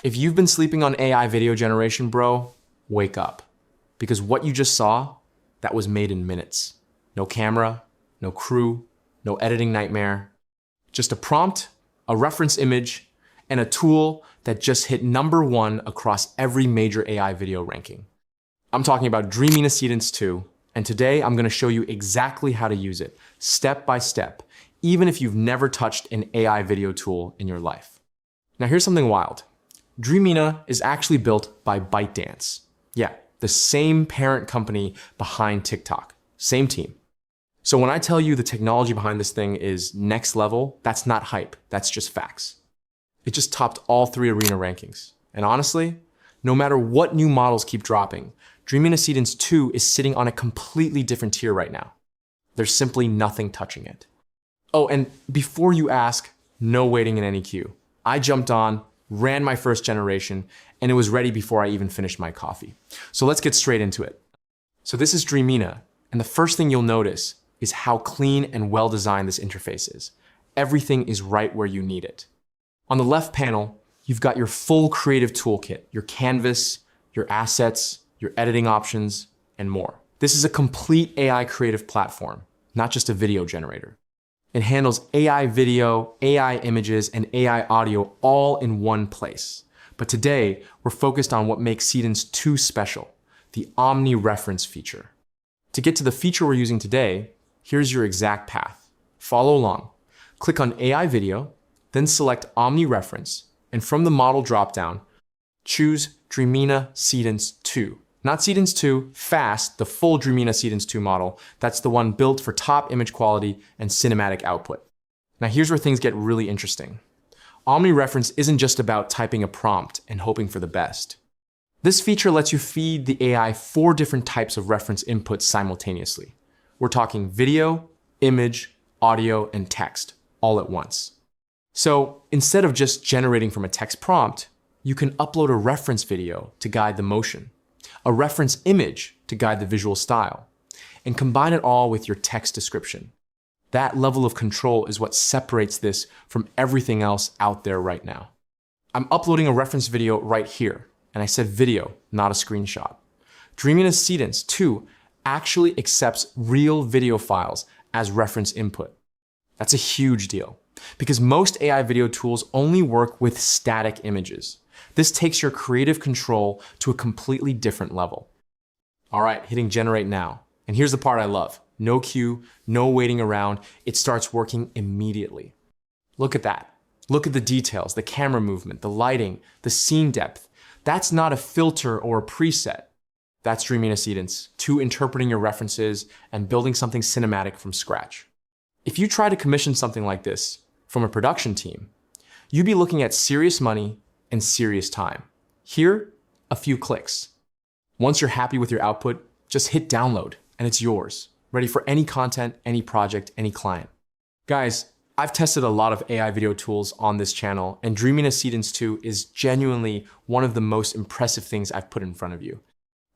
If you've been sleeping on AI video generation, bro, wake up. Because what you just saw, that was made in minutes. No camera, no crew, no editing nightmare. Just a prompt, a reference image, and a tool that just hit #1 across every major AI video ranking. I'm talking about Dreamina Seedance 2, and today I'm gonna show you exactly how to use it, step by step, even if you've never touched an AI video tool in your life. Now here's something wild. Dreamina is actually built by ByteDance. Yeah, the same parent company behind TikTok, same team. So when I tell you the technology behind this thing is next level, that's not hype, that's just facts. It just topped all 3 arena rankings. And honestly, no matter what new models keep dropping, Dreamina Seedance 2 is sitting on a completely different tier right now. There's simply nothing touching it. Oh, and before you ask, no waiting in any queue. I jumped on, ran my first generation, and it was ready before I even finished my coffee. So let's get straight into it. So this is Dreamina, and the first thing you'll notice is how clean and well-designed this interface is. Everything is right where you need it. On the left panel, you've got your full creative toolkit, your canvas, your assets, your editing options, and more. This is a complete AI creative platform, not just a video generator. It handles AI video, AI images, and AI audio all in one place. But today, we're focused on what makes Seedance 2 special, the Omni Reference feature. To get to the feature we're using today, here's your exact path. Follow along. Click on AI video, then select Omni Reference, and from the model dropdown, choose Dreamina Seedance 2. Not Seedance 2, Fast, the full Dreamina Seedance 2 model. That's the one built for top image quality and cinematic output. Now here's where things get really interesting. Omni Reference isn't just about typing a prompt and hoping for the best. This feature lets you feed the AI 4 different types of reference inputs simultaneously. We're talking video, image, audio, and text, all at once. So instead of just generating from a text prompt, you can upload a reference video to guide the motion, a reference image to guide the visual style, and combine it all with your text description. That level of control is what separates this from everything else out there right now. I'm uploading a reference video right here, and I said video, not a screenshot. Dreamina Seedance 2 actually accepts real video files as reference input. That's a huge deal, because most AI video tools only work with static images. This takes your creative control to a completely different level. All right, hitting generate now. And here's the part I love. No queue, no waiting around. It starts working immediately. Look at that. Look at the details, the camera movement, the lighting, the scene depth. That's not a filter or a preset. That's Dreamina Seedance 2 interpreting your references and building something cinematic from scratch. If you try to commission something like this from a production team, you'd be looking at serious money and serious time. Here, a few clicks. Once you're happy with your output, just hit download and it's yours, ready for any content, any project, any client. Guys, I've tested a lot of AI video tools on this channel, and Dreamina Seedance 2 is genuinely one of the most impressive things I've put in front of you.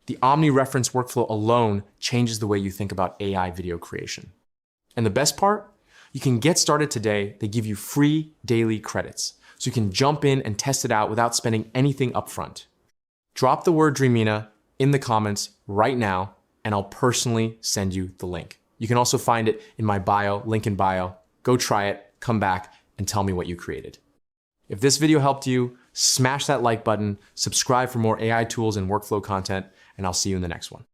The Omni Reference workflow alone changes the way you think about AI video creation. And the best part? You can get started today. They give you free daily credits, so you can jump in and test it out without spending anything upfront. Drop the word Dreamina in the comments right now, and I'll personally send you the link. You can also find it in my bio, link in bio. Go try it, come back, and tell me what you created. If this video helped you, smash that like button, subscribe for more AI tools and workflow content, and I'll see you in the next one.